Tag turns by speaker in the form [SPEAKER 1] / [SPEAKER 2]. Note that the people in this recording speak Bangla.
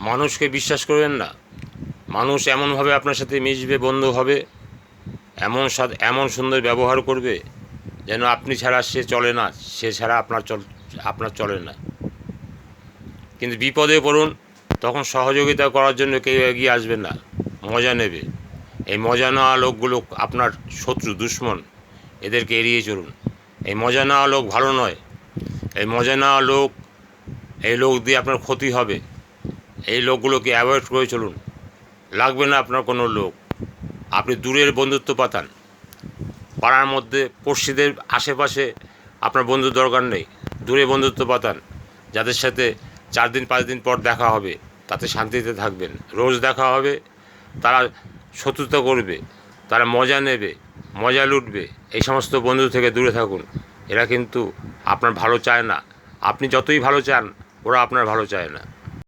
[SPEAKER 1] মানুষকে বিশ্বাস করবেন না। মানুষ এমনভাবে আপনার সাথে মিশবে, বন্ধু হবে, এমন সুন্দর ব্যবহার করবে যেন আপনি ছাড়া সে চলে না, সে ছাড়া আপনার চলে না। কিন্তু বিপদে পড়ুন, তখন সহযোগিতা করার জন্য কেউ এগিয়ে আসবে না, মজা নেবে। এই মজা নেওয়া লোকগুলো আপনার শত্রু, দুশ্মন। এদেরকে এড়িয়ে চলুন। এই মজা নেওয়া লোক ভালো নয়। এই মজা নেওয়া লোক, এই লোক দিয়ে আপনার ক্ষতি হবে। এই লোকগুলোকে অ্যাভয়েড করে চলুন। লাগবে না আপনার কোনো লোক। আপনি দূরের বন্ধুত্ব পাতান। পাড়ার মধ্যে, পড়শিদের আশেপাশে আপনার বন্ধুর দরকার নেই। দূরে বন্ধুত্ব পাতান, যাদের সাথে 4 দিন 5 দিন পর দেখা হবে, তাতে শান্তিতে থাকবেন। রোজ দেখা হবে, তারা শত্রুতা করবে, তারা মজা নেবে, মজা লুটবে। এই সমস্ত বন্ধু থেকে দূরে থাকুন। এরা কিন্তু আপনার ভালো চায় না। আপনি যতই ভালো চান, ওরা আপনার ভালো চায় না।